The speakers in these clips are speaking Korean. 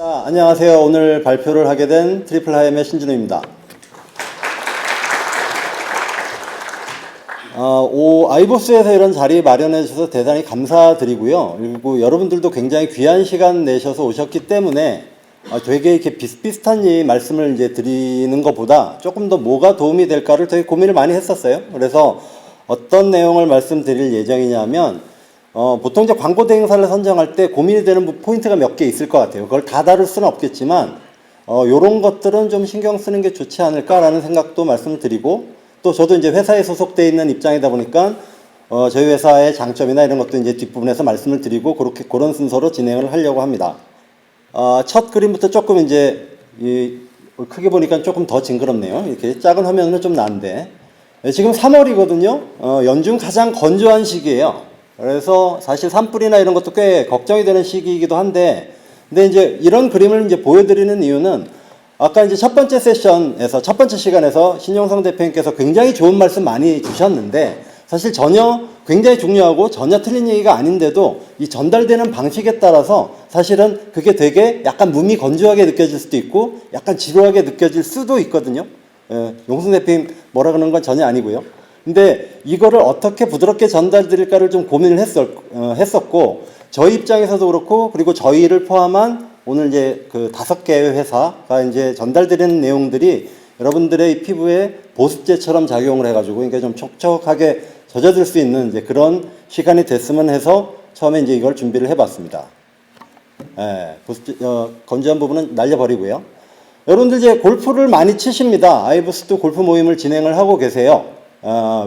안녕하세요. 오늘 발표를 하게 된 트리플 하이엠의 신진우입니다. 아이보스에서 이런 자리 마련해 주셔서 대단히 감사드리고요. 그리고 여러분들도 굉장히 귀한 시간 내셔서 오셨기 때문에 되게 이렇게 비슷비슷한 말씀을 이제 드리는 것보다 조금 더 뭐가 도움이 될까를 되게 고민을 많이 했었어요. 그래서 어떤 내용을 말씀드릴 예정이냐면 보통 이제 광고 대행사를 선정할 때 고민이 되는 포인트가 몇 개 있을 것 같아요. 그걸 다 다룰 수는 없겠지만 요런 것들은 좀 신경 쓰는 게 좋지 않을까라는 생각도 말씀을 드리고, 또 저도 이제 회사에 소속되어 있는 입장이다 보니까 저희 회사의 장점이나 이런 것도 이제 뒷부분에서 말씀을 드리고 그런 순서로 진행을 하려고 합니다. 첫 그림부터 조금 이제 크게 보니까 조금 더 징그럽네요. 이렇게 작은 화면은 좀 나은데, 지금 3월이거든요. 연중 가장 건조한 시기예요. 그래서 사실 산불이나 이런 것도 꽤 걱정이 되는 시기이기도 한데, 근데 이제 이런 그림을 이제 보여드리는 이유는 아까 이제 첫 번째 세션에서, 첫 번째 시간에서 신용성 대표님께서 굉장히 좋은 말씀 많이 주셨는데, 사실 전혀 굉장히 중요하고 전혀 틀린 얘기가 아닌데도 이 전달되는 방식에 따라서 사실은 그게 되게 약간 몸이 건조하게 느껴질 수도 있고 약간 지루하게 느껴질 수도 있거든요. 용승 대표님 뭐라 그러는 건 전혀 아니고요. 근데 이거를 어떻게 부드럽게 전달드릴까를 좀 고민을 했었고, 저희 입장에서도 그렇고, 그리고 저희를 포함한 오늘 이제 그 5개의 회사가 이제 전달드리는 내용들이 여러분들의 피부에 보습제처럼 작용을 해가지고, 그러니까 좀 촉촉하게 젖어들 수 있는 이제 그런 시간이 됐으면 해서 처음에 이제 이걸 준비를 해봤습니다. 보습제, 건조한 부분은 날려버리고요. 여러분들 이제 골프를 많이 치십니다. 아이보스도 골프 모임을 진행을 하고 계세요.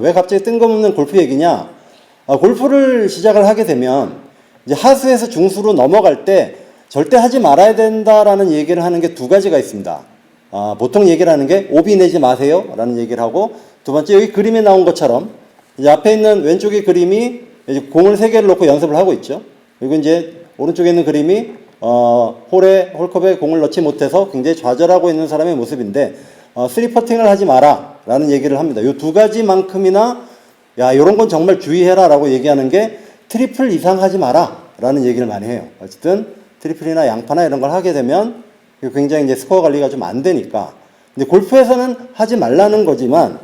왜 갑자기 뜬금없는 골프 얘기냐? 골프를 시작을 하게 되면 이제 하수에서 중수로 넘어갈 때 절대 하지 말아야 된다라는 얘기를 하는 게 두 가지가 있습니다. 보통 얘기를 하는 게 오비 내지 마세요 라는 얘기를 하고, 두 번째 여기 그림에 나온 것처럼 이제 앞에 있는 왼쪽의 그림이 이제 공을 3개를 놓고 연습을 하고 있죠. 그리고 이제 오른쪽에 있는 그림이 홀컵에 공을 넣지 못해서 굉장히 좌절하고 있는 사람의 모습인데, 3퍼팅을 하지 마라 라는 얘기를 합니다. 이 두 가지만큼이나 야 요런 건 정말 주의해라 라고 얘기하는 게 트리플 이상 하지 마라 라는 얘기를 많이 해요. 어쨌든 트리플이나 양파나 이런 걸 하게 되면 굉장히 이제 스코어 관리가 좀 안 되니까. 근데 골프에서는 하지 말라는 거지만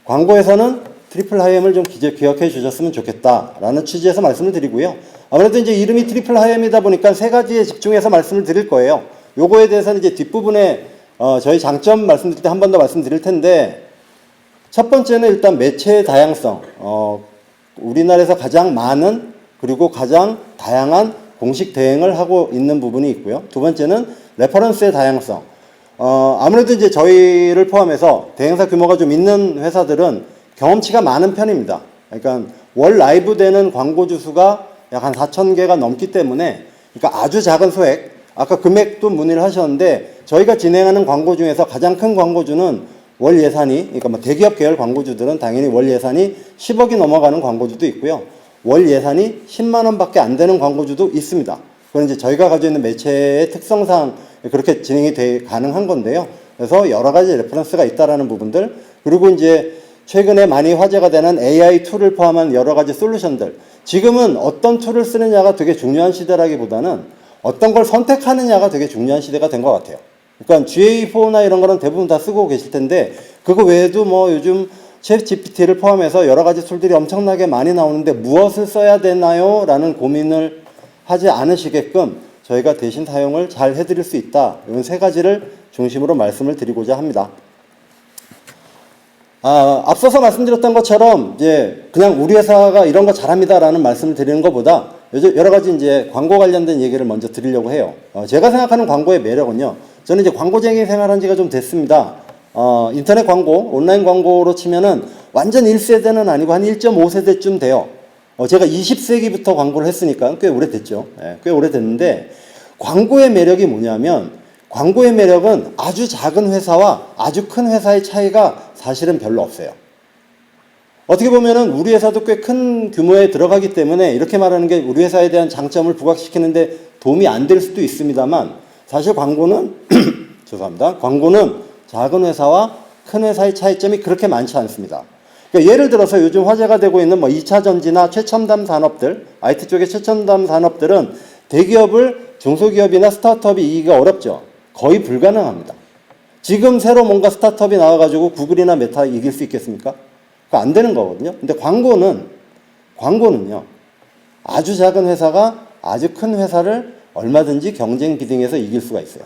광고에서는 트리플 하이엠을 좀 기억해 주셨으면 좋겠다라는 취지에서 말씀을 드리고요. 아무래도 이제 이름이 트리플 하이엠이다 보니까 3가지에 집중해서 말씀을 드릴 거예요. 요거에 대해서는 이제 뒷부분에 저희 장점 말씀드릴 때 한 번 더 말씀드릴 텐데, 첫 번째는 일단 매체의 다양성. 우리나라에서 가장 많은 그리고 가장 다양한 공식 대행을 하고 있는 부분이 있고요. 두 번째는 레퍼런스의 다양성. 아무래도 이제 저희를 포함해서 대행사 규모가 좀 있는 회사들은 경험치가 많은 편입니다. 그러니까 월 라이브 되는 광고주 수가 약 한 4,000개가 넘기 때문에, 그러니까 아주 작은 소액, 아까 금액도 문의를 하셨는데 저희가 진행하는 광고 중에서 가장 큰 광고주는 월 예산이, 그러니까 뭐 대기업 계열 광고주들은 당연히 월 예산이 10억이 넘어가는 광고주도 있고요. 월 예산이 10만 원밖에 안 되는 광고주도 있습니다. 그건 이제 저희가 가지고 있는 매체의 특성상 그렇게 진행이 가능한 건데요. 그래서 여러 가지 레퍼런스가 있다라는 부분들, 그리고 이제 최근에 많이 화제가 되는 AI 툴을 포함한 여러 가지 솔루션들. 지금은 어떤 툴을 쓰느냐가 되게 중요한 시대라기보다는 어떤 걸 선택하느냐가 되게 중요한 시대가 된 것 같아요. 그러니까 GA4나 이런 거는 대부분 다 쓰고 계실 텐데, 그거 외에도 뭐 요즘 챗 GPT를 포함해서 여러 가지 툴들이 엄청나게 많이 나오는데 무엇을 써야 되나요? 라는 고민을 하지 않으시게끔 저희가 대신 사용을 잘 해드릴 수 있다. 이런 3가지를 중심으로 말씀을 드리고자 합니다. 앞서서 말씀드렸던 것처럼 이제 그냥 우리 회사가 이런 거 잘합니다라는 말씀을 드리는 것보다 여러 가지 이제 광고 관련된 얘기를 먼저 드리려고 해요. 제가 생각하는 광고의 매력은요, 저는 이제 광고쟁이 생활한 지가 좀 됐습니다. 인터넷 광고, 온라인 광고로 치면은 완전 1세대는 아니고 한 1.5세대쯤 돼요. 제가 20세기부터 광고를 했으니까 꽤 오래됐죠. 꽤 오래됐는데, 광고의 매력이 뭐냐면, 광고의 매력은 아주 작은 회사와 아주 큰 회사의 차이가 사실은 별로 없어요. 어떻게 보면은 우리 회사도 꽤 큰 규모에 들어가기 때문에 이렇게 말하는 게 우리 회사에 대한 장점을 부각시키는데 도움이 안 될 수도 있습니다만, 사실 광고는 죄송합니다. 광고는 작은 회사와 큰 회사의 차이점이 그렇게 많지 않습니다. 그러니까 예를 들어서 요즘 화제가 되고 있는 뭐 2차 전지나 최첨단 산업들, IT 쪽의 최첨단 산업들은 대기업을 중소기업이나 스타트업이 이기기가 어렵죠. 거의 불가능합니다. 지금 새로 뭔가 스타트업이 나와가지고 구글이나 메타 이길 수 있겠습니까? 그거 안 되는 거거든요. 근데 광고는요, 아주 작은 회사가 아주 큰 회사를 얼마든지 경쟁 비딩해서 이길 수가 있어요.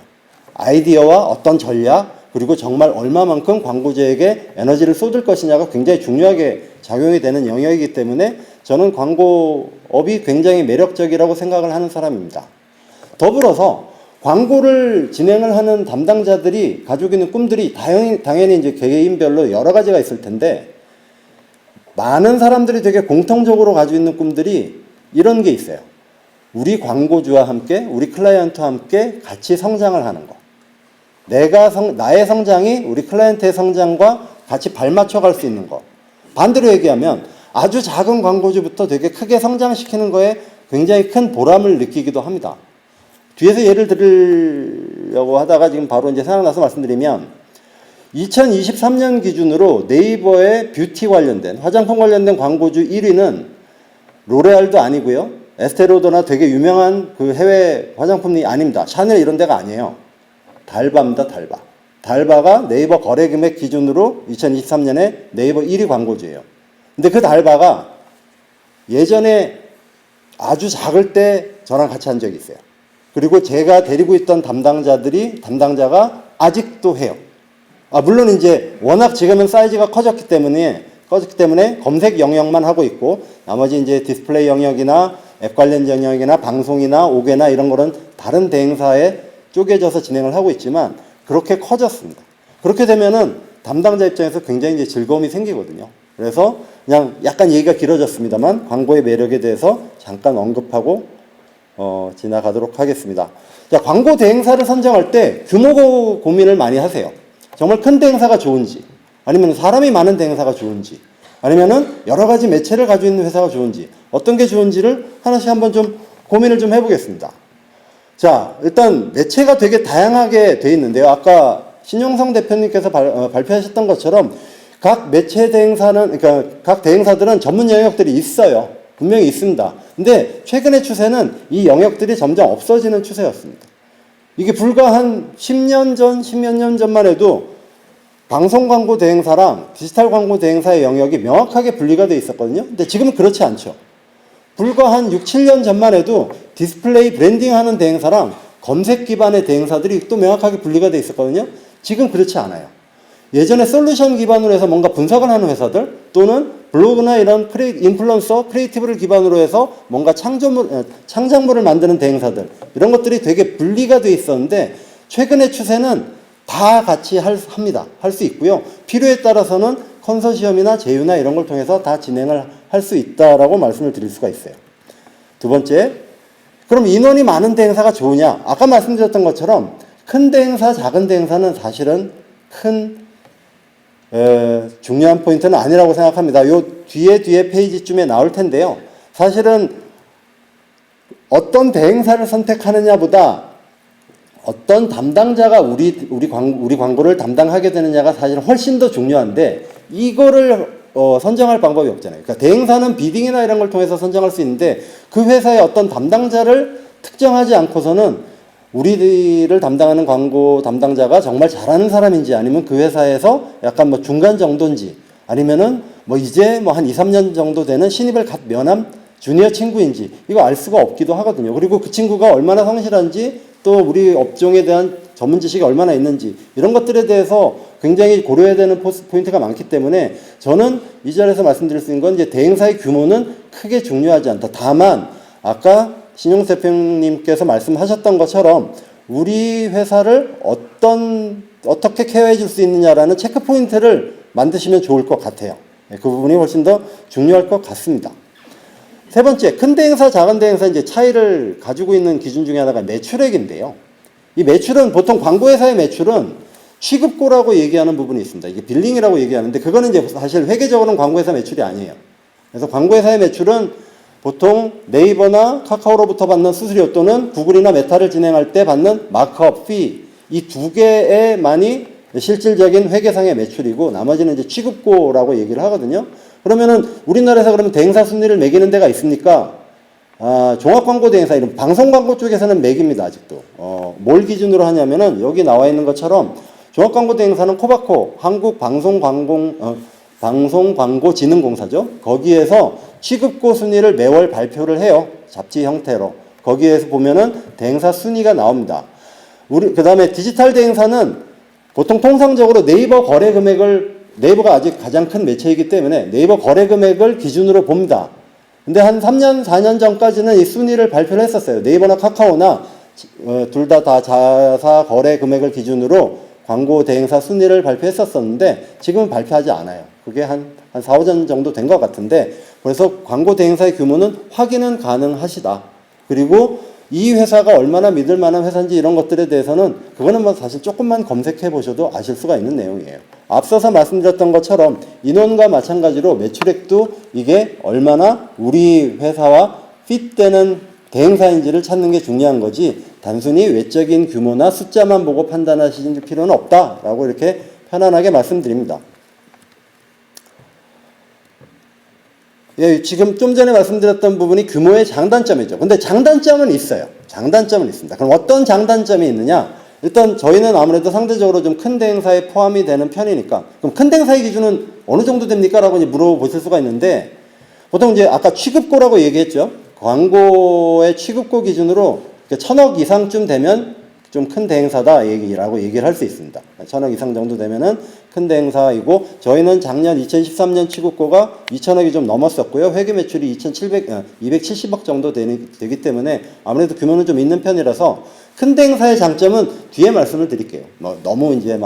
아이디어와 어떤 전략, 그리고 정말 얼마만큼 광고주에게 에너지를 쏟을 것이냐가 굉장히 중요하게 작용이 되는 영역이기 때문에 저는 광고업이 굉장히 매력적이라고 생각을 하는 사람입니다. 더불어서 광고를 진행을 하는 담당자들이 가지고 있는 꿈들이 당연히 이제 개인별로 여러 가지가 있을 텐데, 많은 사람들이 되게 공통적으로 가지고 있는 꿈들이 이런 게 있어요. 우리 광고주와 함께, 우리 클라이언트와 함께 같이 성장을 하는 거. 나의 성장이 우리 클라이언트의 성장과 같이 발맞춰 갈 수 있는 거. 반대로 얘기하면 아주 작은 광고주부터 되게 크게 성장시키는 거에 굉장히 큰 보람을 느끼기도 합니다. 뒤에서 예를 들으려고 하다가 지금 바로 이제 생각나서 말씀드리면, 2023년 기준으로 네이버의 뷰티 관련된, 화장품 관련된 광고주 1위는 로레알도 아니고요, 에스테로더나 되게 유명한 그 해외 화장품이 아닙니다. 샤넬 이런 데가 아니에요. 달바입니다, 달바. 달바가 네이버 거래 금액 기준으로 2023년에 네이버 1위 광고주예요. 근데 그 달바가 예전에 아주 작을 때 저랑 같이 한 적이 있어요. 그리고 제가 데리고 있던 담당자가 아직도 해요. 물론 이제 워낙 지금은 사이즈가 커졌기 때문에 검색 영역만 하고 있고, 나머지 이제 디스플레이 영역이나 앱 관련 영역이나 방송이나 오개나 이런 거는 다른 대행사에 쪼개져서 진행을 하고 있지만 그렇게 커졌습니다. 그렇게 되면은 담당자 입장에서 굉장히 이제 즐거움이 생기거든요. 그래서 그냥 약간 얘기가 길어졌습니다만 광고의 매력에 대해서 잠깐 언급하고 지나가도록 하겠습니다. 자, 광고 대행사를 선정할 때 규모 고민을 많이 하세요. 정말 큰 대행사가 좋은지, 아니면 사람이 많은 대행사가 좋은지, 아니면은 여러 가지 매체를 가지고 있는 회사가 좋은지, 어떤 게 좋은지를 하나씩 한번 좀 고민을 좀 해보겠습니다. 자, 일단 매체가 되게 다양하게 돼 있는데요. 아까 신용성 대표님께서 발표하셨던 것처럼 각 매체 대행사는, 그러니까 각 대행사들은 전문 영역들이 있어요. 분명히 있습니다. 근데 최근의 추세는 이 영역들이 점점 없어지는 추세였습니다. 이게 불과 한 10몇 년 전만 해도 방송 광고 대행사랑 디지털 광고 대행사의 영역이 명확하게 분리가 돼 있었거든요. 근데 지금은 그렇지 않죠. 불과 한 6, 7년 전만 해도 디스플레이 브랜딩 하는 대행사랑 검색 기반의 대행사들이 또 명확하게 분리가 돼 있었거든요. 지금 그렇지 않아요. 예전에 솔루션 기반으로 해서 뭔가 분석을 하는 회사들, 또는 블로그나 이런 인플루언서, 크리에이티브를 기반으로 해서 뭔가 창작물을 만드는 대행사들, 이런 것들이 되게 분리가 돼 있었는데, 최근의 추세는 다 같이 합니다. 할 수 있고요. 필요에 따라서는 컨소시엄이나 제휴나 이런 걸 통해서 다 진행을 할 수 있다라고 말씀을 드릴 수가 있어요. 두 번째, 그럼 인원이 많은 대행사가 좋으냐? 아까 말씀드렸던 것처럼 큰 대행사, 작은 대행사는 사실은 중요한 포인트는 아니라고 생각합니다. 요 뒤에 페이지쯤에 나올 텐데요. 사실은 어떤 대행사를 선택하느냐보다 어떤 담당자가 우리 광고를 담당하게 되느냐가 사실 훨씬 더 중요한데, 이거를 선정할 방법이 없잖아요. 그러니까 대행사는 비딩이나 이런 걸 통해서 선정할 수 있는데, 그 회사의 어떤 담당자를 특정하지 않고서는 우리를 담당하는 광고 담당자가 정말 잘하는 사람인지, 아니면 그 회사에서 약간 뭐 중간 정도인지, 아니면은 뭐 이제 뭐 한 2, 3년 정도 되는 신입을 갓 면한 주니어 친구인지, 이거 알 수가 없기도 하거든요. 그리고 그 친구가 얼마나 성실한지, 또 우리 업종에 대한 전문 지식이 얼마나 있는지, 이런 것들에 대해서 굉장히 고려해야 되는 포인트가 많기 때문에, 저는 이 자리에서 말씀드릴 수 있는 건 이제 대행사의 규모는 크게 중요하지 않다. 다만 아까 신용 대표님께서 말씀하셨던 것처럼 우리 회사를 어떻게 케어해 줄 수 있느냐라는 체크 포인트를 만드시면 좋을 것 같아요. 그 부분이 훨씬 더 중요할 것 같습니다. 세 번째, 큰 대행사, 작은 대행사 이제 차이를 가지고 있는 기준 중에 하나가 매출액인데요. 이 매출은 보통 광고회사의 매출은 취급고라고 얘기하는 부분이 있습니다. 이게 빌링이라고 얘기하는데, 그거는 이제 사실 회계적으로는 광고회사 매출이 아니에요. 그래서 광고회사의 매출은 보통 네이버나 카카오로부터 받는 수수료, 또는 구글이나 메타를 진행할 때 받는 마크업, 피, 이 두 개에만이 실질적인 회계상의 매출이고, 나머지는 이제 취급고라고 얘기를 하거든요. 그러면은 우리나라에서 그러면 대행사 순위를 매기는 데가 있습니까? 종합광고 대행사 이런 방송광고 쪽에서는 맥입니다. 아직도. 뭘 기준으로 하냐면은 여기 나와 있는 것처럼 종합광고 대행사는 코바코 방송광고진흥공사죠. 거기에서 취급고 순위를 매월 발표를 해요. 잡지 형태로. 거기에서 보면은 대행사 순위가 나옵니다. 그 다음에 디지털 대행사는 보통 통상적으로 네이버 거래 금액을, 네이버가 아직 가장 큰 매체이기 때문에 네이버 거래 금액을 기준으로 봅니다. 근데 한 3년, 4년 전까지는 이 순위를 발표를 했었어요. 네이버나 카카오나 둘 다 자사 거래 금액을 기준으로 광고 대행사 순위를 발표했었었는데 지금은 발표하지 않아요. 그게 한 4, 5년 정도 된 것 같은데 그래서 광고 대행사의 규모는 확인은 가능하시다. 그리고 이 회사가 얼마나 믿을 만한 회사인지 이런 것들에 대해서는 그거는 뭐 사실 조금만 검색해 보셔도 아실 수가 있는 내용이에요. 앞서서 말씀드렸던 것처럼 인원과 마찬가지로 매출액도 이게 얼마나 우리 회사와 핏되는 대행사인지를 찾는 게 중요한 거지 단순히 외적인 규모나 숫자만 보고 판단하실 필요는 없다라고 이렇게 편안하게 말씀드립니다. 예, 지금 좀 전에 말씀드렸던 부분이 규모의 장단점이죠. 근데 장단점은 있어요. 장단점은 있습니다. 그럼 어떤 장단점이 있느냐? 일단 저희는 아무래도 상대적으로 좀 큰 대행사에 포함이 되는 편이니까 그럼 큰 대행사의 기준은 어느 정도 됩니까? 라고 물어보실 수가 있는데 보통 이제 아까 취급고라고 얘기했죠. 광고의 취급고 기준으로 1,000억 이상쯤 되면 좀 큰 대행사다 얘기를 할 수 있습니다. 1,000억 이상 정도 되면은 큰 대행사이고 저희는 작년 2013년 취급고가 2,000억이 좀 넘었었고요. 회계 매출이 270억 정도 되기 때문에 아무래도 규모는 좀 있는 편이라서 큰 대행사의 장점은 뒤에 말씀을 드릴게요. 너무 이제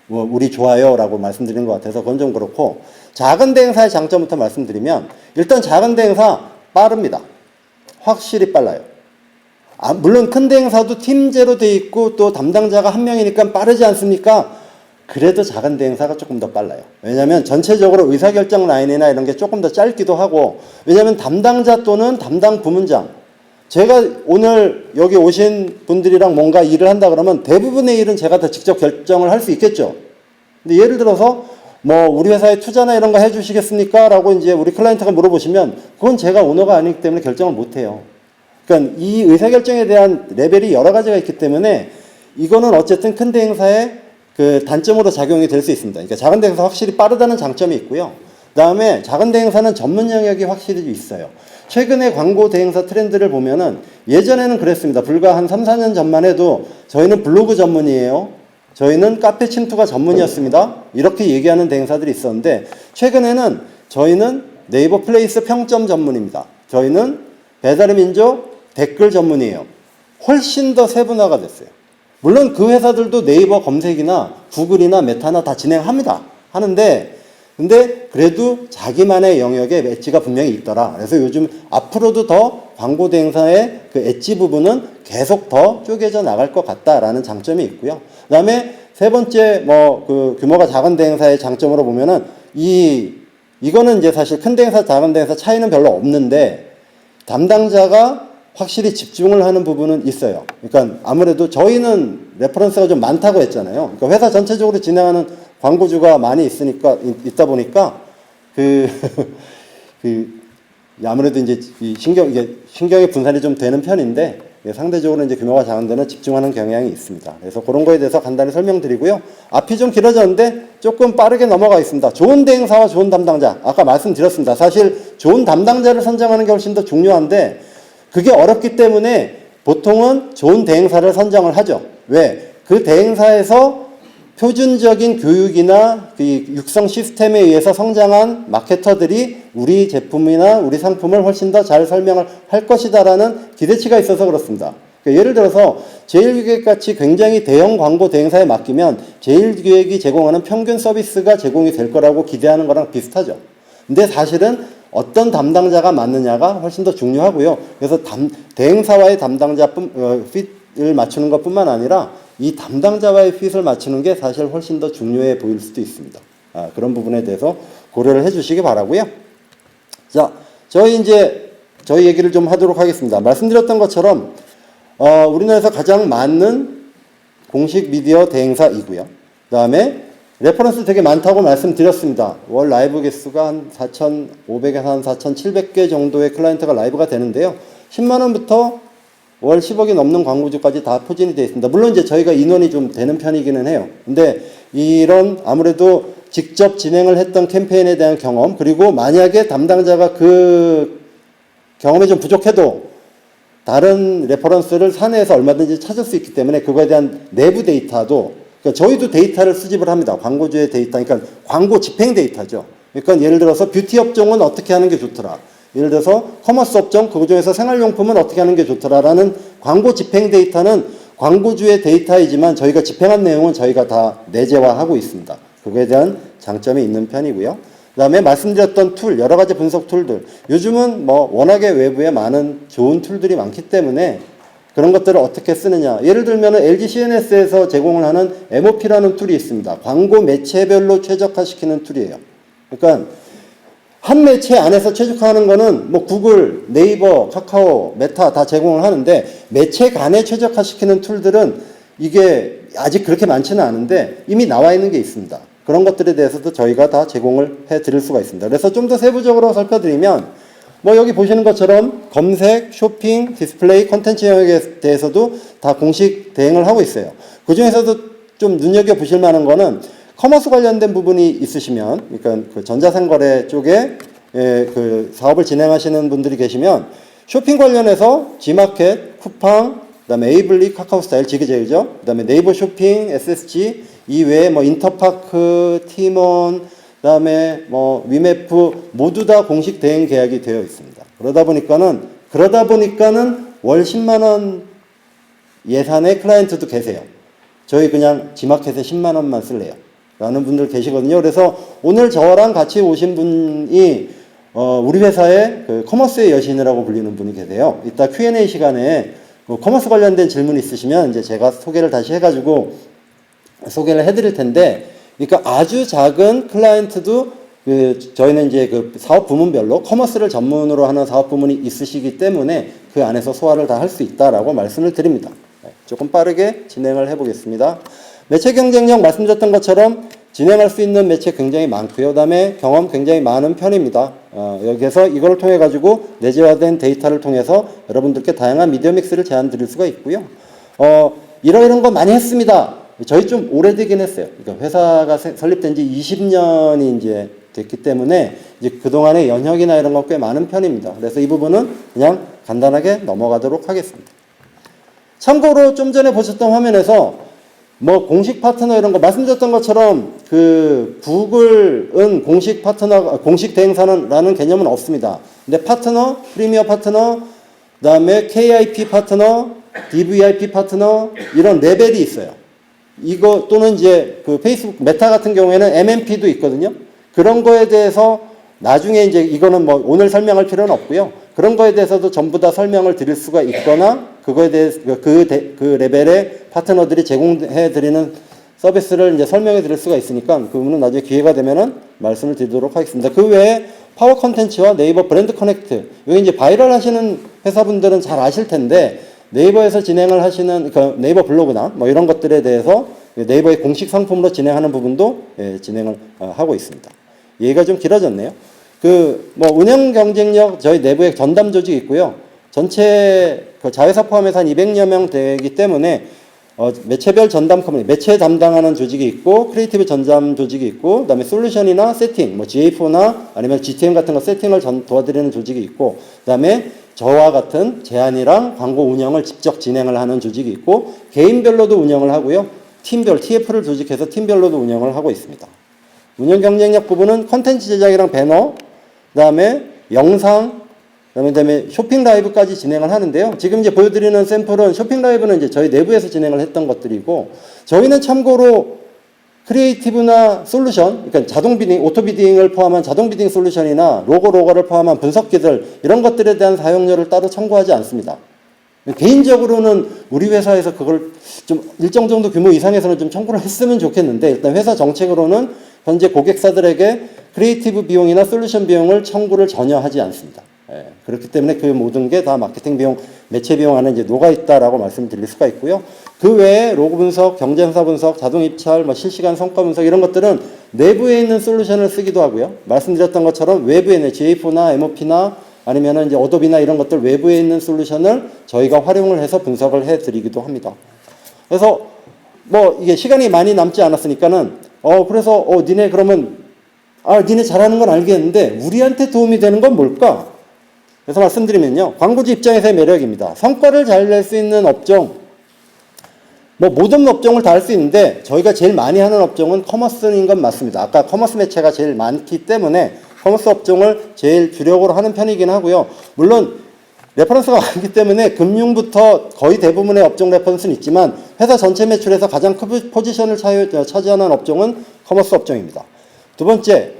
우리 좋아요라고 말씀드린 것 같아서 그건 좀 그렇고 작은 대행사의 장점부터 말씀드리면 일단 작은 대행사 빠릅니다. 확실히 빨라요. 물론 큰 대행사도 팀제로 돼 있고 또 담당자가 한 명이니까 빠르지 않습니까? 그래도 작은 대행사가 조금 더 빨라요. 왜냐하면 전체적으로 의사결정 라인이나 이런 게 조금 더 짧기도 하고 왜냐하면 담당자 또는 담당 부문장 제가 오늘 여기 오신 분들이랑 뭔가 일을 한다 그러면 대부분의 일은 제가 다 직접 결정을 할 수 있겠죠. 근데 예를 들어서 우리 회사에 투자나 이런 거 해주시겠습니까? 라고 이제 우리 클라이언트가 물어보시면 그건 제가 오너가 아니기 때문에 결정을 못 해요. 그러니까 이 의사결정에 대한 레벨이 여러 가지가 있기 때문에 이거는 어쨌든 큰 대행사의 그 단점으로 작용이 될 수 있습니다. 그러니까 작은 대행사 확실히 빠르다는 장점이 있고요. 그 다음에 작은 대행사는 전문 영역이 확실히 있어요. 최근에 광고 대행사 트렌드를 보면은 예전에는 그랬습니다. 불과 한 3, 4년 전만 해도 저희는 블로그 전문이에요. 저희는 카페 침투가 전문이었습니다. 이렇게 얘기하는 대행사들이 있었는데 최근에는 저희는 네이버 플레이스 평점 전문입니다. 저희는 배달의 민족 댓글 전문이에요. 훨씬 더 세분화가 됐어요. 물론 그 회사들도 네이버 검색이나 구글이나 메타나 다 진행합니다. 하는데 근데 그래도 자기만의 영역에 엣지가 분명히 있더라. 그래서 요즘 앞으로도 더 광고 대행사의 그 엣지 부분은 계속 더 쪼개져 나갈 것 같다라는 장점이 있고요. 그 다음에 세 번째 그 규모가 작은 대행사의 장점으로 보면은 이거는 이제 사실 큰 대행사 작은 대행사 차이는 별로 없는데 담당자가 확실히 집중을 하는 부분은 있어요. 그러니까 아무래도 저희는 레퍼런스가 좀 많다고 했잖아요. 그러니까 회사 전체적으로 진행하는 광고주가 많이 있다 보니까 아무래도 이제 신경의 분산이 좀 되는 편인데 상대적으로 이제 규모가 작은 데는 집중하는 경향이 있습니다. 그래서 그런 거에 대해서 간단히 설명드리고요. 앞이 좀 길어졌는데 조금 빠르게 넘어가 있습니다. 좋은 대행사와 좋은 담당자. 아까 말씀드렸습니다. 사실 좋은 담당자를 선정하는 게 훨씬 더 중요한데 그게 어렵기 때문에 보통은 좋은 대행사를 선정을 하죠. 왜? 그 대행사에서 표준적인 교육이나 그 육성 시스템에 의해서 성장한 마케터들이 우리 제품이나 우리 상품을 훨씬 더 잘 설명을 할 것이다라는 기대치가 있어서 그렇습니다. 그러니까 예를 들어서 제일기획같이 굉장히 대형 광고 대행사에 맡기면 제일기획이 제공하는 평균 서비스가 제공이 될 거라고 기대하는 거랑 비슷하죠. 근데 사실은 어떤 담당자가 맞느냐가 훨씬 더 중요하고요. 그래서 대행사와의 담당자 핏을 맞추는 것뿐만 아니라 이 담당자와의 핏을 맞추는 게 사실 훨씬 더 중요해 보일 수도 있습니다. 그런 부분에 대해서 고려를 해주시기 바라고요. 자, 저희 얘기를 좀 하도록 하겠습니다. 말씀드렸던 것처럼 우리나라에서 가장 많은 공식 미디어 대행사이고요. 그 다음에 레퍼런스 되게 많다고 말씀드렸습니다. 월 라이브 개수가 한 4,500에서 한 4,700개 정도의 클라이언트가 라이브가 되는데요. 10만 원부터 월 10억이 넘는 광고주까지 다 포진이 되어 있습니다. 물론 이제 저희가 인원이 좀 되는 편이기는 해요. 근데 이런 아무래도 직접 진행을 했던 캠페인에 대한 경험, 그리고 만약에 담당자가 그 경험이 좀 부족해도 다른 레퍼런스를 사내에서 얼마든지 찾을 수 있기 때문에 그거에 대한 내부 데이터도, 그러니까 저희도 데이터를 수집을 합니다. 광고주의 데이터, 그러니까 광고 집행 데이터죠. 그러니까 예를 들어서 뷰티 업종은 어떻게 하는 게 좋더라. 예를 들어서 커머스 업종, 그 중에서 생활용품은 어떻게 하는 게 좋더라라는 광고 집행 데이터는 광고주의 데이터이지만 저희가 집행한 내용은 저희가 다 내재화하고 있습니다. 그거에 대한 장점이 있는 편이고요. 그 다음에 말씀드렸던 툴, 여러 가지 분석 툴들. 요즘은 뭐 워낙에 외부에 많은 좋은 툴들이 많기 때문에 그런 것들을 어떻게 쓰느냐. 예를 들면 LG CNS에서 제공을 하는 MOP라는 툴이 있습니다. 광고 매체별로 최적화시키는 툴이에요. 그러니까 한 매체 안에서 최적화하는 거는 뭐 구글, 네이버, 카카오, 메타 다 제공을 하는데 매체 간에 최적화시키는 툴들은 이게 아직 그렇게 많지는 않은데 이미 나와 있는 게 있습니다. 그런 것들에 대해서도 저희가 다 제공을 해 드릴 수가 있습니다. 그래서 좀 더 세부적으로 살펴드리면 뭐 여기 보시는 것처럼 검색, 쇼핑, 디스플레이, 콘텐츠 영역에 대해서도 다 공식 대응을 하고 있어요. 그 중에서도 좀 눈여겨보실 만한 거는 커머스 관련된 부분이 있으시면, 그러니까 그 전자상거래 쪽에 그 사업을 진행하시는 분들이 계시면 쇼핑 관련해서 G마켓, 쿠팡, 그다음에 에이블리, 카카오스타일, 지그재그죠. 그다음에 네이버 쇼핑, SSG 이외에 뭐 인터파크, 티몬, 그다음에 뭐 위메프 모두 다 공식 대행 계약이 되어 있습니다. 그러다 보니까는 월 10만 원 예산의 클라이언트도 계세요. 저희 그냥 G마켓에 10만 원만 쓸래요. 라는 분들 계시거든요. 그래서 오늘 저랑 같이 오신 분이 우리 회사의 그 커머스의 여신이라고 불리는 분이 계세요. 이따 Q&A 시간에 커머스 관련된 질문 있으시면 이제 제가 소개를 다시 해가지고 소개를 해드릴 텐데, 그러니까 아주 작은 클라이언트도 저희는 이제 그 사업 부문별로 커머스를 전문으로 하는 사업 부문이 있으시기 때문에 그 안에서 소화를 다 할 수 있다라고 말씀을 드립니다. 조금 빠르게 진행을 해보겠습니다. 매체 경쟁력 말씀드렸던 것처럼 진행할 수 있는 매체 굉장히 많고요. 그 다음에 경험 굉장히 많은 편입니다. 여기에서 이걸 통해 가지고 내재화된 데이터를 통해서 여러분들께 다양한 미디어 믹스를 제안 드릴 수가 있고요. 이런 거 많이 했습니다. 저희 좀 오래되긴 했어요. 그러니까 회사가 설립된 지 20년이 이제 됐기 때문에 이제 그동안의 연혁이나 이런 거 꽤 많은 편입니다. 그래서 이 부분은 그냥 간단하게 넘어가도록 하겠습니다. 참고로 좀 전에 보셨던 화면에서 뭐 공식 파트너 이런 거 말씀드렸던 것처럼 그 구글은 공식 파트너, 공식 대행사라는 개념은 없습니다. 근데 파트너, 프리미어 파트너, 그다음에 KIP 파트너, DVIP 파트너 이런 레벨이 있어요. 이거 또는 이제 그 페이스북 메타 같은 경우에는 MMP도 있거든요. 그런 거에 대해서 나중에 이제 이거는 뭐 오늘 설명할 필요는 없고요. 그런 거에 대해서도 전부 다 설명을 드릴 수가 있거나 그거에 대해서 그 레벨의 파트너들이 제공해 드리는 서비스를 이제 설명해 드릴 수가 있으니까 그 부분은 나중에 기회가 되면은 말씀을 드리도록 하겠습니다. 그 외에 파워 컨텐츠와 네이버 브랜드 커넥트, 여기 이제 바이럴 하시는 회사분들은 잘 아실 텐데 네이버에서 진행을 하시는 그 네이버 블로그나 뭐 이런 것들에 대해서 네이버의 공식 상품으로 진행하는 부분도 진행을 하고 있습니다. 얘기가 좀 길어졌네요. 뭐 운영 경쟁력 저희 내부에 전담 조직이 있고요. 전체 그 자회사 포함해서 한 200여 명 되기 때문에 매체별 전담 커뮤니티, 매체 담당하는 조직이 있고 크리에이티브 전담 조직이 있고 그다음에 솔루션이나 세팅, 뭐 GA4나 아니면 GTM 같은 거 세팅을 도와드리는 조직이 있고 그다음에 저와 같은 제안이랑 광고 운영을 직접 진행을 하는 조직이 있고 개인별로도 운영을 하고요. 팀별, TF를 조직해서 팀별로도 운영을 하고 있습니다. 운영 경쟁력 부분은 컨텐츠 제작이랑 배너, 그 다음에 영상, 그 다음에 쇼핑 라이브까지 진행을 하는데요. 지금 이제 보여드리는 샘플은 쇼핑 라이브는 이제 저희 내부에서 진행을 했던 것들이고, 저희는 참고로 크리에이티브나 솔루션, 그러니까 자동 비딩, 오토 비딩을 포함한 자동 비딩 솔루션이나 로고를 포함한 분석기들, 이런 것들에 대한 사용료를 따로 청구하지 않습니다. 개인적으로는 우리 회사에서 그걸 좀 일정 정도 규모 이상에서는 좀 청구를 했으면 좋겠는데, 일단 회사 정책으로는 현재 고객사들에게 크리에이티브 비용이나 솔루션 비용을 청구를 전혀 하지 않습니다. 그렇기 때문에 그 모든 게 다 마케팅 비용, 매체 비용 안에 이제 녹아 있다라고 말씀드릴 수가 있고요. 그 외에 로고 분석, 경쟁사 분석, 자동 입찰, 뭐 실시간 성과 분석 이런 것들은 내부에 있는 솔루션을 쓰기도 하고요. 말씀드렸던 것처럼 외부에 있는 GA4나 MOP나 아니면은 이제 어도비나 이런 것들 외부에 있는 솔루션을 저희가 활용을 해서 분석을 해 드리기도 합니다. 그래서 뭐 이게 시간이 많이 남지 않았으니까는 그래서 니네 그러면 니네 잘하는 건 알겠는데 우리한테 도움이 되는 건 뭘까? 그래서 말씀드리면요. 광고주 입장에서의 매력입니다. 성과를 잘 낼 수 있는 업종, 뭐 모든 업종을 다 할 수 있는데 저희가 제일 많이 하는 업종은 커머스인 건 맞습니다. 아까 커머스 매체가 제일 많기 때문에 커머스 업종을 제일 주력으로 하는 편이긴 하고요. 물론 레퍼런스가 많기 때문에 금융부터 거의 대부분의 업종 레퍼런스는 있지만 회사 전체 매출에서 가장 큰 포지션을 차지하는 업종은 커머스 업종입니다. 두 번째,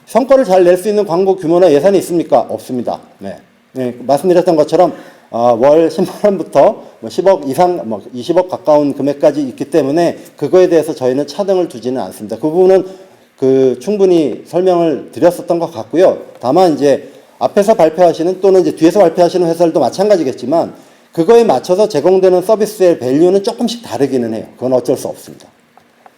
성과를 잘 낼 수 있는 광고 규모나 예산이 있습니까? 없습니다. 네, 말씀드렸던 것처럼 월 10만 원부터 10억 이상, 20억 가까운 금액까지 있기 때문에 그거에 대해서 저희는 차등을 두지는 않습니다. 그 부분은 충분히 설명을 드렸었던 것 같고요. 다만 이제 앞에서 발표하시는 또는 이제 뒤에서 발표하시는 회사들도 마찬가지겠지만 그거에 맞춰서 제공되는 서비스의 밸류는 조금씩 다르기는 해요. 그건 어쩔 수 없습니다.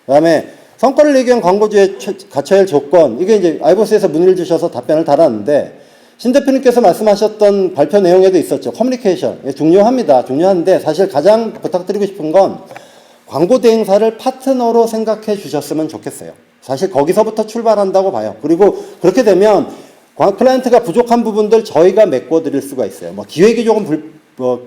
그 다음에 성과를 내기 위한 광고주의 갖춰야 할 조건, 이게 이제 아이보스에서 문의를 주셔서 답변을 달았는데 신 대표님께서 말씀하셨던 발표 내용에도 있었죠. 커뮤니케이션. 중요합니다. 중요한데 사실 가장 부탁드리고 싶은 건 광고 대행사를 파트너로 생각해 주셨으면 좋겠어요. 사실 거기서부터 출발한다고 봐요. 그리고 그렇게 되면 클라이언트가 부족한 부분들 저희가 메꿔드릴 수가 있어요. 뭐 기획이 조금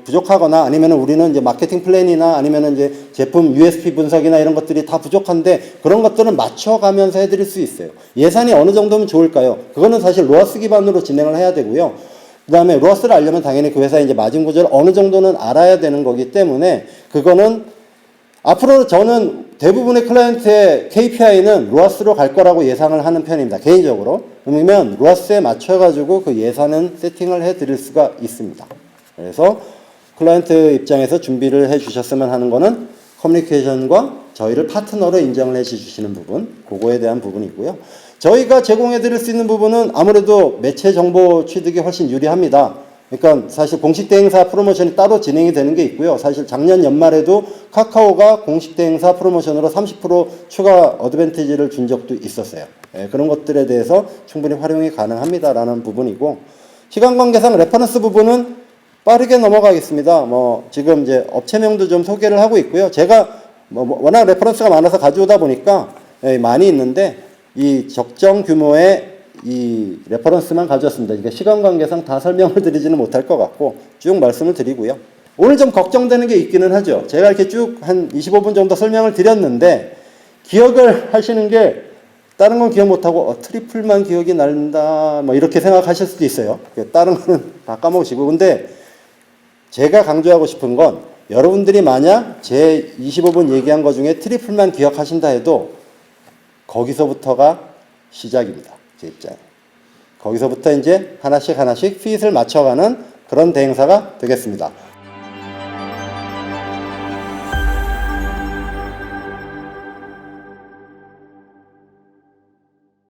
부족하거나 아니면 우리는 이제 마케팅 플랜이나 아니면 이제 제품 USP 분석이나 이런 것들이 다 부족한데 그런 것들은 맞춰가면서 해드릴 수 있어요. 예산이 어느 정도면 좋을까요? 그거는 사실 로아스 기반으로 진행을 해야 되고요. 그 다음에 로아스를 알려면 당연히 그 회사의 이제 마진 구조를 어느 정도는 알아야 되는 거기 때문에 그거는 앞으로 저는 대부분의 클라이언트의 KPI는 로아스로 갈 거라고 예상을 하는 편입니다. 개인적으로. 그러면 로아스에 맞춰가지고 그 예산은 세팅을 해드릴 수가 있습니다. 그래서 클라이언트 입장에서 준비를 해 주셨으면 하는 거는 커뮤니케이션과 저희를 파트너로 인정을 해 주시는 부분, 그거에 대한 부분이고요. 저희가 제공해 드릴 수 있는 부분은 아무래도 매체 정보 취득이 훨씬 유리합니다. 그러니까 사실 공식 대행사 프로모션이 따로 진행이 되는 게 있고요. 사실 작년 연말에도 카카오가 공식 대행사 프로모션으로 30% 추가 어드밴티지를 준 적도 있었어요. 그런 것들에 대해서 충분히 활용이 가능합니다라는 부분이고, 시간 관계상 레퍼런스 부분은 빠르게 넘어가겠습니다. 지금 이제 업체명도 좀 소개를 하고 있고요. 제가 워낙 레퍼런스가 많아서 가져오다 보니까 많이 있는데 이 적정 규모의 이 레퍼런스만 가져왔습니다. 이게 시간 관계상 다 설명을 드리지는 못할 것 같고 쭉 말씀을 드리고요. 오늘 좀 걱정되는 게 있기는 하죠. 제가 이렇게 쭉 한 25분 정도 설명을 드렸는데 기억을 하시는 게 다른 건 기억 못하고 트리플만 기억이 난다 이렇게 생각하실 수도 있어요. 다른 거는 다 까먹으시고. 근데 제가 강조하고 싶은 건 여러분들이 만약 제 25분 얘기한 것 중에 트리플만 기억하신다 해도 거기서부터가 시작입니다. 제 입장에. 거기서부터 이제 하나씩 핏을 맞춰가는 그런 대행사가 되겠습니다.